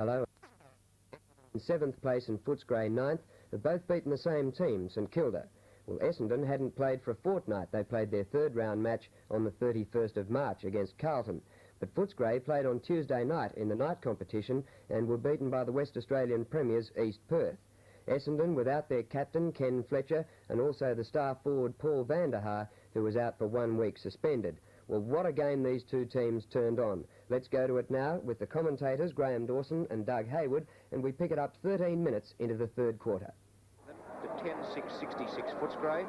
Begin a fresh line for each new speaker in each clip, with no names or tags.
Hello. In 7th place and Footscray 9th have both beaten the same team, St Kilda. Well, Essendon hadn't played for a fortnight. They played their third round match on the 31st of March against Carlton. But Footscray played on Tuesday night in the night competition and were beaten by the West Australian Premiers East Perth. Essendon without their captain Ken Fletcher and also the star forward Paul van der Haar, who was out for 1 week suspended. Well, what a game these two teams turned on. Let's go to it now with the commentators Graham Dawson and Doug Hayward, and we pick it up 13 minutes into the third quarter.
To 10-6-66 Footscray.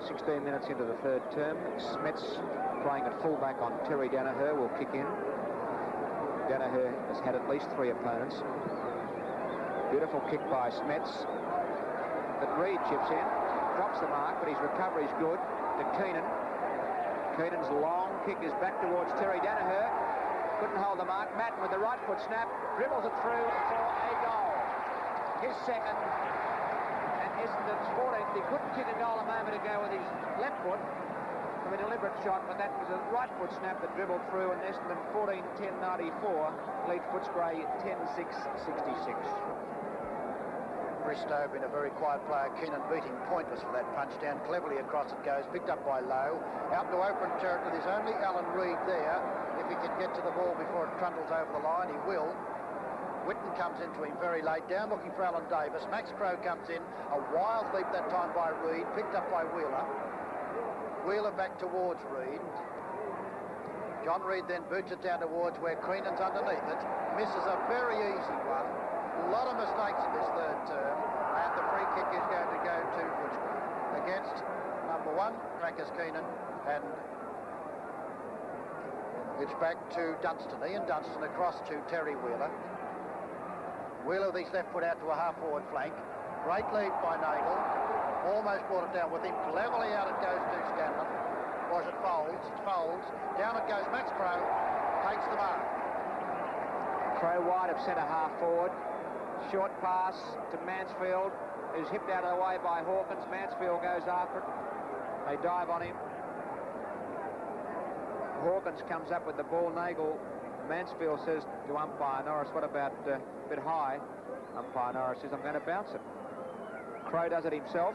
16 minutes into the third term. Smets playing at fullback on Terry Danaher will kick in. Danaher has had at least 3 opponents. Beautiful kick by Smets. But Reid chips in, drops the mark, but his recovery is good. To Keenan. Keenan's long kick is back towards Terry Danaher. Couldn't hold the mark. Madden with the right foot snap, dribbles it through for a goal. His second, and Essendon's 14th. He couldn't kick a goal a moment ago with his left foot from a deliberate shot, but that was a right foot snap that dribbled through, and Essendon 14-10-94 lead Footscray 10-6-66.
Bristow been a very quiet player. Keenan beating pointless for that punch down. Cleverly across it goes, picked up by Lowe. Out to open territory. There's only Alan Reid there. If he can get to the ball before it trundles over the line, he will. Whitten comes into him very late, down looking for Alan Davis. Max Crowe comes in. A wild leap that time by Reid, picked up by Wheeler. Wheeler back towards Reid. John Reid then boots it down towards where Keenan's underneath it. Misses a very easy one. A lot of mistakes in this third term, and the free kick is going to go to Footscray against number 1, Crackers Keenan, and it's back to Dunstan. Ian Dunstan across to Terry Wheeler. Wheeler with his left foot out to a half-forward flank. Great lead by Nagel. Almost brought it down with him. Cleverly out it goes to Scanlon. Or is it Folds? It's Folds. Down it goes. Max Crowe takes the mark.
Crowe wide of centre half forward. Short pass to Mansfield, who's hipped out of the way by Hawkins. Mansfield goes after it. They dive on him. Hawkins comes up with the ball. Nagel. Mansfield says to umpire Norris, what about a bit high? Umpire Norris says, I'm going to bounce it. Crowe does it himself.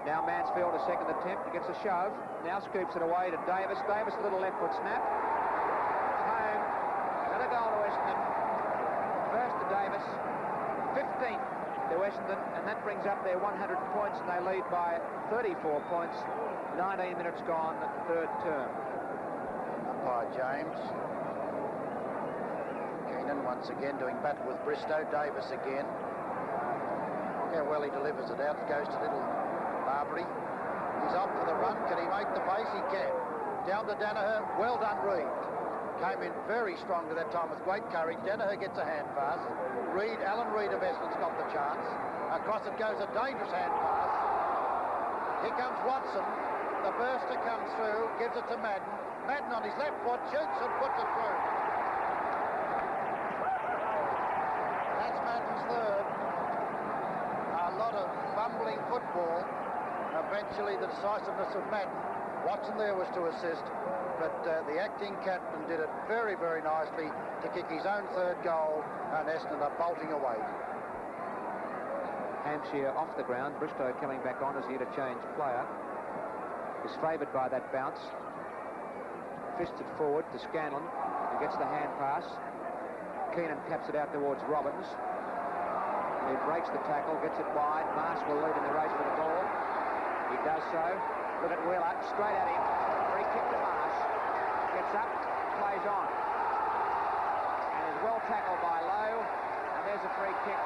Now Mansfield, a second attempt. He gets a shove. Now scoops it away to Davis. Davis, a little left foot snap. It's home. Another goal to Essendon. First to Davis, 15th to Essendon, and that brings up their 100 points, and they lead by 34 points. 19 minutes gone, third term.
Umpire James. Keenan once again doing battle with Bristow. Davis again. How well he delivers it out. It goes to little Barbary. He's up for the run. Can he make the pace? He can. Down to Danaher. Well done, Reid. Came in very strong to that time with great courage. Danaher gets a hand pass. Alan Reid of Essendon's got the chance. Across it goes a dangerous hand pass. Here comes Watson. The burster comes through, gives it to Madden. Madden on his left foot, shoots and puts it through. That's Madden's third. A lot of fumbling football. Eventually the decisiveness of Madden. Watson there was to assist. But the acting captain did it very, very nicely to kick his own third goal, and Essendon are bolting away.
Hampshire off the ground. Bristow coming back on as the interchange player. Is favoured by that bounce. Fisted forward to Scanlon, who gets the hand pass. Keenan taps it out towards Robbins. He breaks the tackle, gets it wide. Marsh will lead in the race for the ball. He does so. Look at Wheeler, straight at him. Free kick to Marsh. Gets up, plays on. And is well tackled by Lowe. And there's a free kick.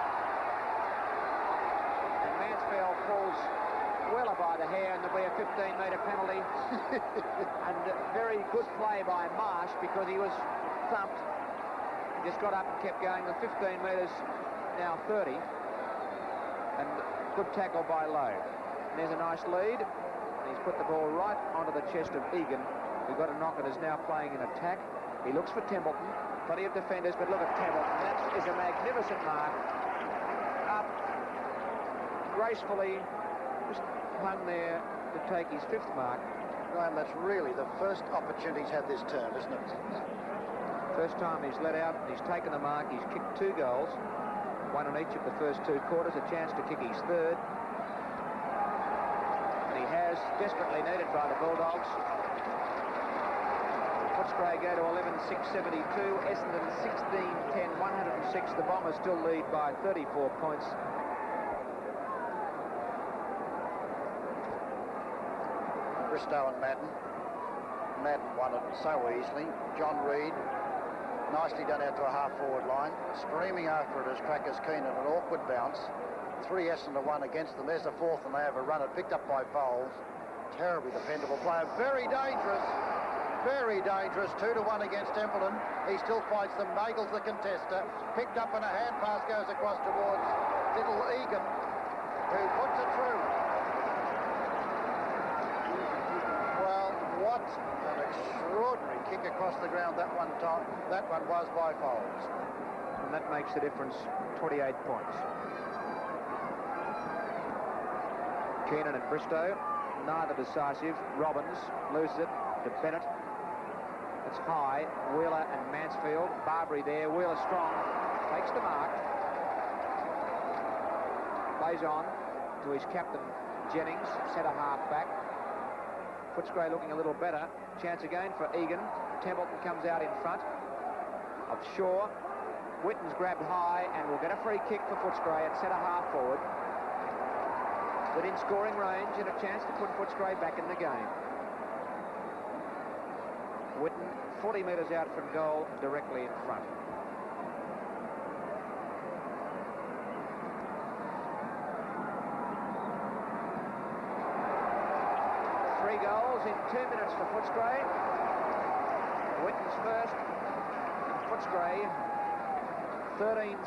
And Mansfield pulls Wheeler by the hair, and there'll be a 15-metre penalty. And very good play by Marsh because he was thumped. He just got up and kept going. The 15 metres, now 30. And good tackle by Lowe. And there's a nice lead. And he's put the ball right onto the chest of Egan, who got a knock and is now playing in attack. He looks for Templeton. Plenty of defenders, but look at Templeton. That is a magnificent mark. Up gracefully, just hung there to take his 5th mark.
Graham, that's really the first opportunity he's had this term, isn't it?
First time he's let out, he's taken the mark, he's kicked 2 goals, 1 in each of the first 2 quarters, a chance to kick his 3rd. And he has, desperately needed by the Bulldogs. Footscray go to 11-6-72, Essendon 16-10, 106. The Bombers still lead by 34 points.
Bristow and Madden. Madden won it so easily. John Reid, nicely done out to a half-forward line. Streaming after it as Crackers Keenan, an awkward bounce. 3 Essendon 1 against them. There's a 4th and they overrun it. Picked up by Foles. Terribly dependable player. Very dangerous. Very dangerous. 2-1 against Templeton. He still fights them. Nagels the contester. Picked up and a hand pass goes across towards little Egan, who puts it through. Well, what an extraordinary kick across the ground that one was by Foles.
And that makes the difference 28 points. Keenan and Bristow, neither decisive. Robbins loses it to Bennett. It's high. Wheeler and Mansfield. Barbary there. Wheeler strong. Takes the mark. Plays on to his captain, Jennings, centre half back. Footscray looking a little better. Chance again for Egan. Templeton comes out in front of Shaw. Witten's grabbed high and will get a free kick for Footscray at centre half forward. Within scoring range and a chance to put Footscray back in the game. Witten 40 metres out from goal, directly in front. Three goals in 2 minutes for Footscray. Witten's first. Footscray 13-6-84.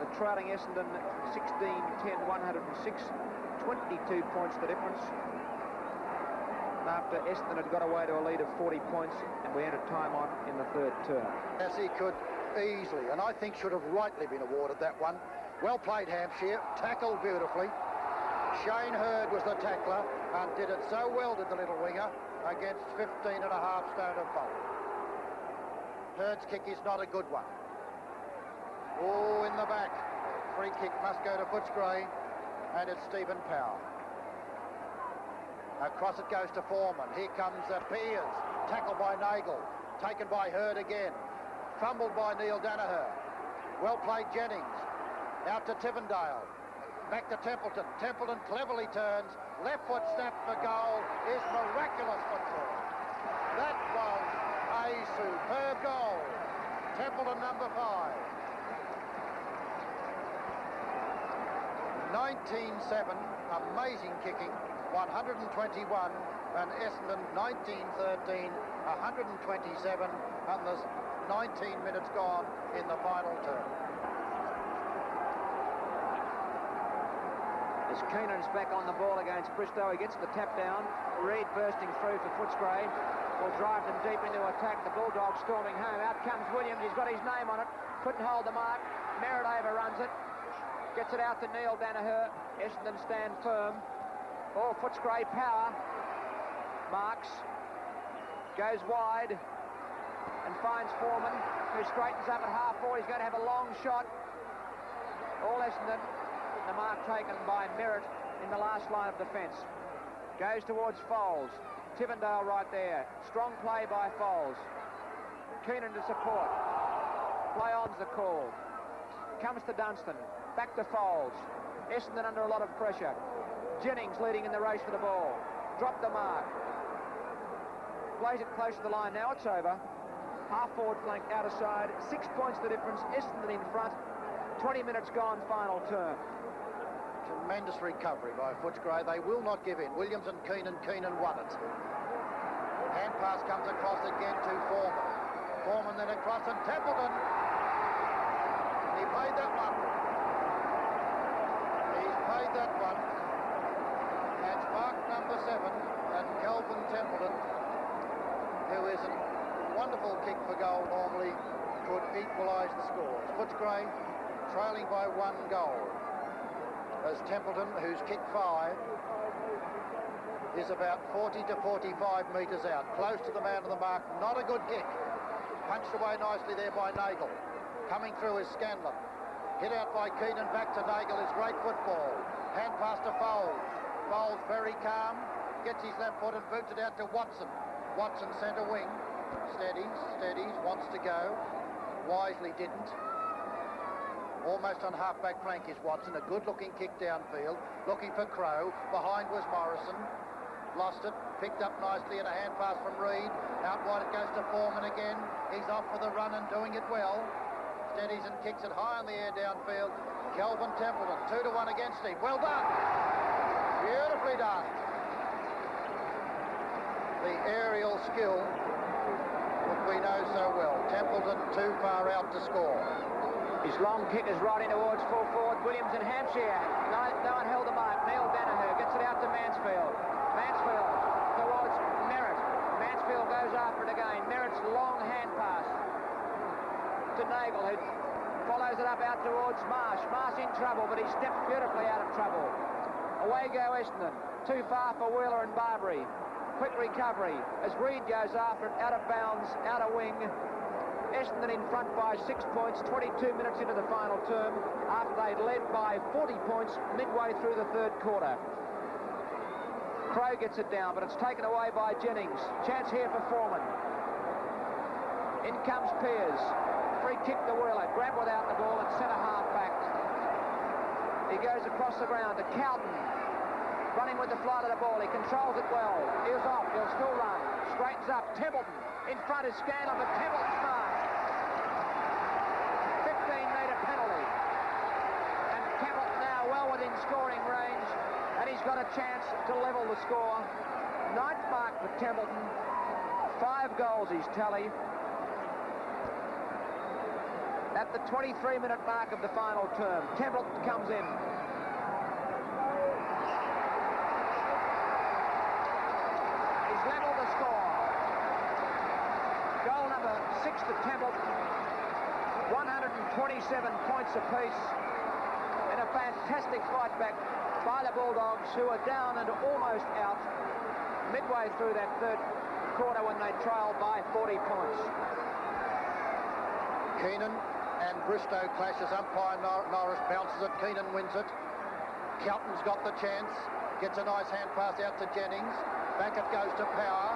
The trailing Essendon 16-10, 106. 22 points the difference. After Essendon had got away to a lead of 40 points and we entered time on in the 3rd term.
Yes, he could easily, and I think should have rightly been awarded that one. Well played, Hampshire. Tackled beautifully. Shane Hurd was the tackler and did it so well, did the little winger, against 15.5 stone of bulk. Hurd's kick is not a good one. Oh, in the back. Free kick must go to Footscray, and it's Stephen Powell. Across it goes to Foreman. Here comes Piers. Tackled by Nagel. Taken by Hurd again. Fumbled by Neil Danaher. Well played, Jennings. Out to Tivendale. Back to Templeton. Templeton cleverly turns. Left foot snap for goal. Is miraculous football. That was a superb goal. Templeton number 5. 19-7. Amazing kicking. 121, and Essendon 19-13, 127, and there's 19 minutes gone in the final term.
As Keenan's back on the ball against Bristow, he gets the tap down. Reid bursting through for Footscray. Will drive them deep into attack. The Bulldogs storming home. Out comes Williams. He's got his name on it. Couldn't hold the mark. Merritt overruns it. Gets it out to Neil Danaher. Essendon stand firm. Oh, Footscray power. Marks. Goes wide. And finds Foreman, who straightens up at half-forward. He's going to have a long shot. All Essendon. The mark taken by Merritt in the last line of defence. Goes towards Foles. Tivendale right there. Strong play by Foles. Keenan to support. Play on's the call. Comes to Dunstan. Back to Foles. Essendon under a lot of pressure. Jennings leading in the race for the ball. Dropped the mark. Plays it close to the line. Now it's over. Half-forward flank out of side. 6 points the difference. Essendon in front. 20 minutes gone, final term.
Tremendous recovery by Footscray. They will not give in. Williams and Keenan won it. Hand pass comes across again to Foreman. Foreman then across and Templeton. He played that one. He's played that one. And mark number 7 and Kelvin Templeton, who is a wonderful kick for goal normally, could equalise the scores. Footscray trailing by 1 goal. As Templeton, who's kicked 5, is about 40 to 45 metres out, close to the man of the mark. Not a good kick. Punched away nicely there by Nagel. Coming through is Scanlon. Hit out by Keenan, back to Nagel is great football. Hand pass to Foles. Foles very calm, gets his left foot and boots it out to Watson. Watson centre wing. Steadies, wants to go. Wisely didn't. Almost on half-back flank is Watson. A good-looking kick downfield. Looking for Crow. Behind was Morrison. Lost it. Picked up nicely and a hand pass from Reid. Out wide it goes to Foreman again. He's off for the run and doing it well. Steadies and kicks it high in the air downfield. Kelvin Templeton, 2-1 against him. Well done. Beautifully done. The aerial skill that we know so well. Templeton too far out to score.
His long kick is right in towards full forward. Williams and Hampshire. No one held the mark. Neil Danaher gets it out to Mansfield. Mansfield towards Merritt. Mansfield goes after it again. Merritt's long hand pass to Nagel, who follows it up out towards Marsh. Marsh in trouble, but he steps beautifully out of trouble. Away go Essendon. Too far for Wheeler and Barbary. Quick recovery as Reid goes after it, out of bounds, out of wing. Essendon in front by 6 points, 22 minutes into the final term, after they'd led by 40 points midway through the third quarter. Crow gets it down, but it's taken away by Jennings. Chance here for Foreman. In comes Pears. Free kick to Wheeler. Grab without the ball and centre half back. He goes across the ground to Cowden. Running with the flight of the ball. He controls it well. He was off. He'll still run. Straightens up. Templeton. In front is Scanlon, but Templeton's marked. 15-metre penalty. And Templeton now well within scoring range. And he's got a chance to level the score. Ninth mark for Templeton. 5 goals he's tallied. At the 23-minute mark of the final term, Templeton comes in. He's levelled the score. Goal number 6 to Templeton. 127 points apiece. And a fantastic fight back by the Bulldogs, who are down and almost out midway through that third quarter when they trailed by 40 points.
Keenan and Bristow clashes. Umpire Norris bounces it. Keenan wins it. Kelton's got the chance. Gets a nice hand pass out to Jennings. Back it goes to Power.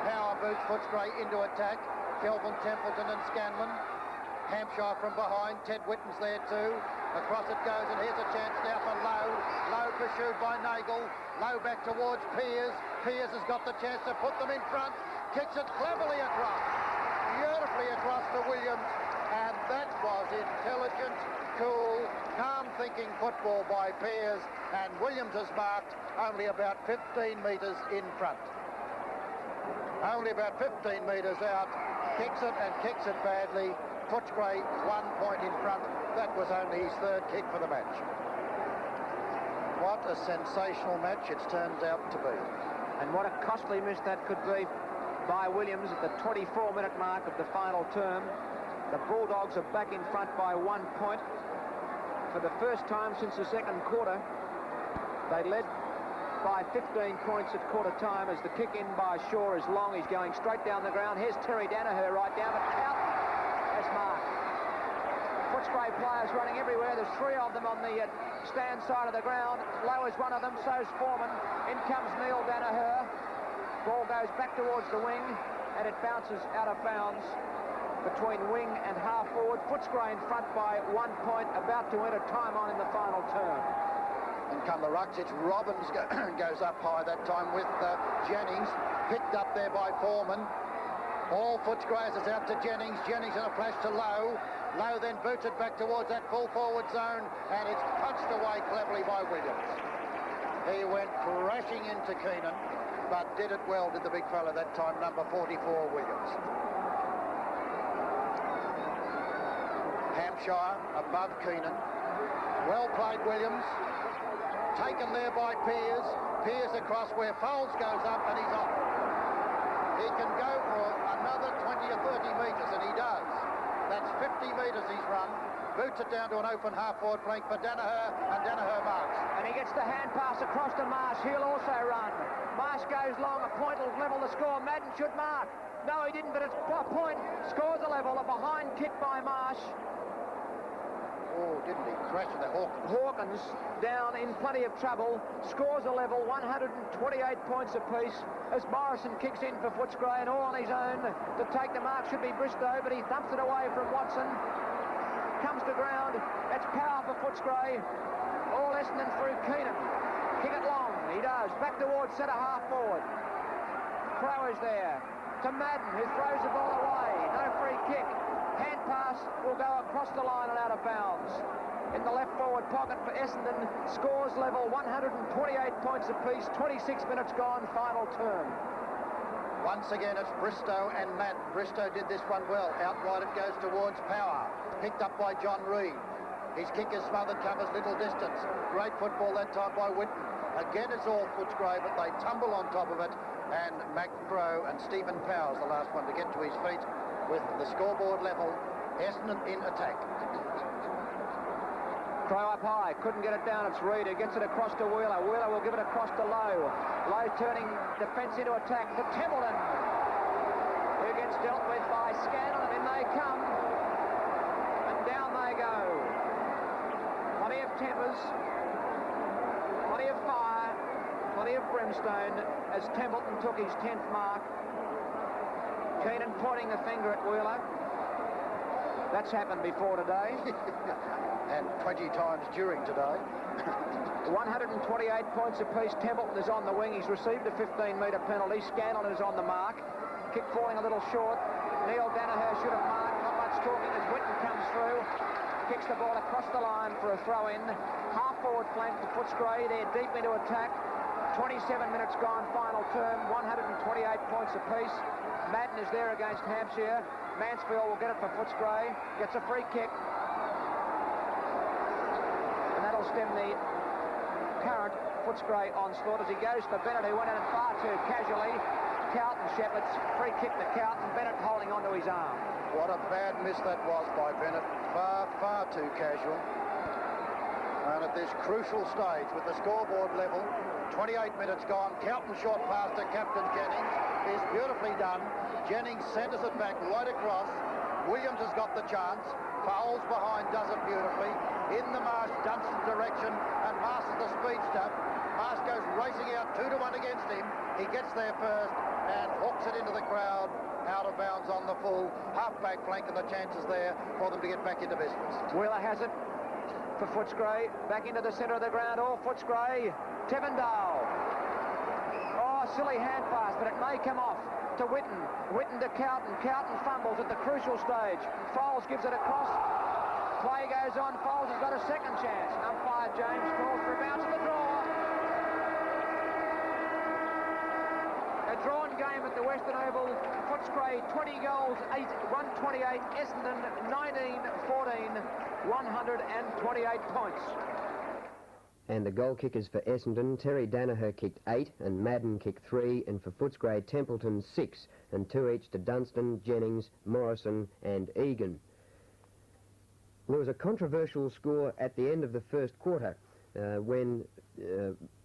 Power boots Footscray into attack. Kelvin Templeton and Scanlon. Hampshire from behind. Ted Whitten's there too. Across it goes, and here's a chance now for Lowe. Lowe pursued by Nagel. Lowe back towards Pears. Pears has got the chance to put them in front. Kicks it cleverly across. Beautifully across to Williams. And that was intelligent, cool, calm-thinking football by Pears. And Williams has marked only about 15 metres in front. Only about 15 metres out. Kicks it and kicks it badly. Footscray 1 point in front. That was only his third kick for the match. What a sensational match it turns out to be.
And what a costly miss that could be by Williams at the 24-minute mark of the final term. The Bulldogs are back in front by 1 point. For the first time since the second quarter, they led by 15 points at quarter time as the kick in by Shaw is long. He's going straight down the ground. Here's Terry Danaher right down, but Cowden has marked. Footscray players running everywhere. There's 3 of them on the stand side of the ground. Lowe is one of them, so's Foreman. In comes Neil Danaher. Ball goes back towards the wing, and it bounces out of bounds between wing and half forward. Footscray in front by 1 point, about to enter time on in the final term.
And come the rucks. It's Robbins goes up high that time with Jennings. Picked up there by Foreman. All Footscray is out to Jennings. Jennings in a flash to Lowe. Lowe then boots it back towards that full forward zone, and it's punched away cleverly by Williams. He went crashing into Keenan, but did it well, did the big fella that time, number 44, Williams. Hampshire above Keenan. Well played, Williams. Taken there by Pears. Pears across where Foles goes up, and he's off. He can go for another 20 or 30 metres, and he does. That's 50 metres he's run. Boots it down to an open half-forward flank for Danaher, and Danaher marks.
And he gets the hand pass across to Marsh. He'll also run. Marsh goes long. A point will level the score. Madden should mark. No, he didn't, but it's a point. Scores a level. A behind kick by Marsh.
Oh, didn't he crash into Hawkins?
Hawkins down in plenty of trouble. Scores a level. 128 points apiece as Morrison kicks in for Footscray, and all on his own to take the mark should be Bristow, but he thumps it away from Watson. Comes to ground. That's power for Footscray. All Essendon through Keenan. Kick it long. He does. Back towards centre half forward. Crow is there. To Madden, who throws the ball away. No free kick. Hand pass will go across the line and out of bounds. In the left forward pocket for Essendon. Scores level. 128 points apiece. 26 minutes gone. Final term.
Once again, it's Bristow and Madden. Bristow did this one well. Out wide it goes towards Power. Picked up by John Reid. His kick is smothered, covers little distance. Great football that time by Whitten. Again, it's all Footscray, but they tumble on top of it. And Mac Crow and Stephen Powers, the last one to get to his feet with the scoreboard level. Essendon in attack.
Crow up high, couldn't get it down. It's Reid who gets it across to Wheeler. Wheeler will give it across to Lowe. Lowe turning defence into attack to Templeton, who gets dealt with by Scanlon, and in they come. And down they go. Plenty of tempers, plenty of fire, plenty of brimstone as Templeton took his 10th mark. Keenan pointing the finger at Wheeler. That's happened before today.
And 20 times during today.
128 points apiece. Templeton is on the wing. He's received a 15-metre penalty. Scanlon is on the mark. Kick falling a little short. Neil Danaher should have marked. Not much talking as Whitten comes through. Kicks the ball across the line for a throw-in. Half-forward flank to Footscray. They're deep into attack. 27 minutes gone, final term. 128 points apiece. Madden is there against Hampshire. Mansfield will get it for Footscray. Gets a free kick. And that'll stem the current Footscray onslaught as he goes to Bennett, who went in far too casually. Carlton Shepherd's free kick to Carlton. Bennett holding onto his arm.
What a bad miss that was by Bennett. Far, far too casual. And at this crucial stage with the scoreboard level, 28 minutes gone, Carlton short pass to Captain Jennings is beautifully done. Jennings centres it back right across. Williams has got the chance. Fowles behind, does it beautifully. In the Marsh Dunstan direction, and Marsh is the speed stuff. Marsh goes racing out 2-1 against him. He gets there first and hooks it into the crowd. Out of bounds on the full half-back flank, and the chances there for them to get back into business.
Wheeler has it for Footscray. Back into the centre of the ground. All Footscray. Tevendale. Oh, silly hand pass, but it may come off to Whitten. Whitten to Carlton. Carlton fumbles at the crucial stage. Foles gives it across. Play goes on. Foles has got a second chance. Umpire James calls for a bounce of the draw. A drawn game at the Western Oval. Footscray 20 goals, 128. Essendon 19-14. 128 points.
And the goal kickers for Essendon, Terry Danaher kicked 8 and Madden kicked 3, and for Footscray, Templeton 6 and 2 each to Dunstan, Jennings, Morrison and Egan. There was a controversial score at the end of the first quarter when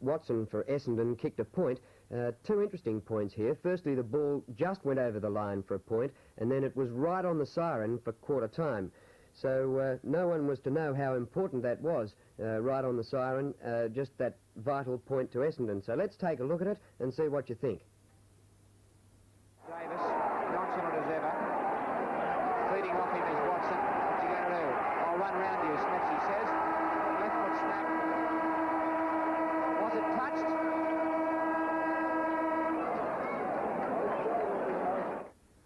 Watson for Essendon kicked a point. Two interesting points here. Firstly, the ball just went over the line for a point, and then it was right on the siren for quarter time. So no one was to know how important that was, right on the siren, just that vital point to Essendon. So let's take a look at it and see what you think.
Davis, nonchalant as ever. Feeding off him is Watson. What's he going to do? I'll run round you, Smith, he says. Left foot snap. Was it touched?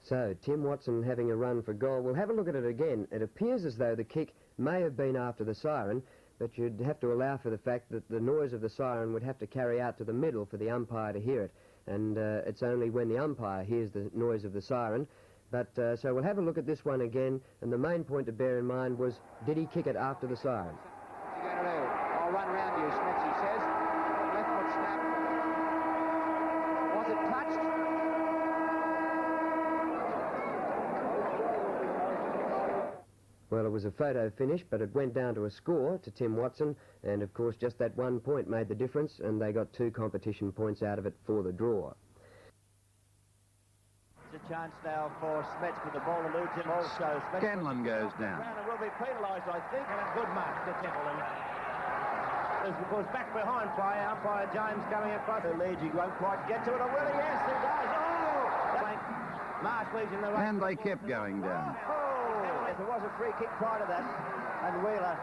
So, Tim Watson having a run for goal. We'll have a look at it again. It appears as though the kick may have been after the siren, but you'd have to allow for the fact that the noise of the siren would have to carry out to the middle for the umpire to hear it. And it's only when the umpire hears the noise of the siren. But so we'll have a look at this one again, and the main point to bear in mind was, did he kick it after the siren?
What's he going to do? I'll run round you, Smith, he says. Left foot snap. Was it touched?
Well, it was a photo finish, but it went down to a score to Tim Watson, and of course just that 1 point made the difference, and they got 2 competition points out of it for the draw.
It's a chance now for Smets, but the ball eludes him also.
Scanlon goes down.
And will be penalised, I think, and a good mark to Templeton. Of course, back behind play, umpire James coming across the lead. He won't quite get to it, or will he? Yes, he does. Oh! Marsh leads in the right.
And they kept going down.
There was a free kick prior to that, and Wheeler.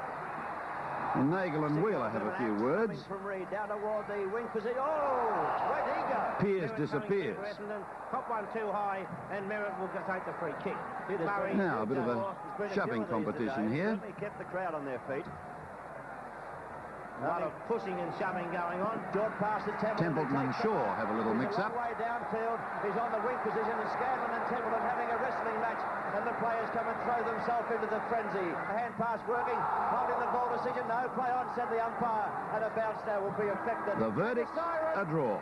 And Nagel and Wheeler have a few words.
From Reed down toward the wing position. Oh, where'd he go?
Pearce disappears.
Cop one too high, and Merritt will take the free kick.
Now a bit of a shoving competition here.
He kept the crowd on their feet. A lot of pushing and shoving going on. Short pass to
Templeton and Shaw have a little mix-up.
Way downfield, he's on the wing position, and Scanlon and Templeton having a wrestling match, and the players come and throw themselves into the frenzy. A hand pass working, holding the ball decision. No, play on, said the umpire, and a bounce now will be effected.
The verdict, a draw.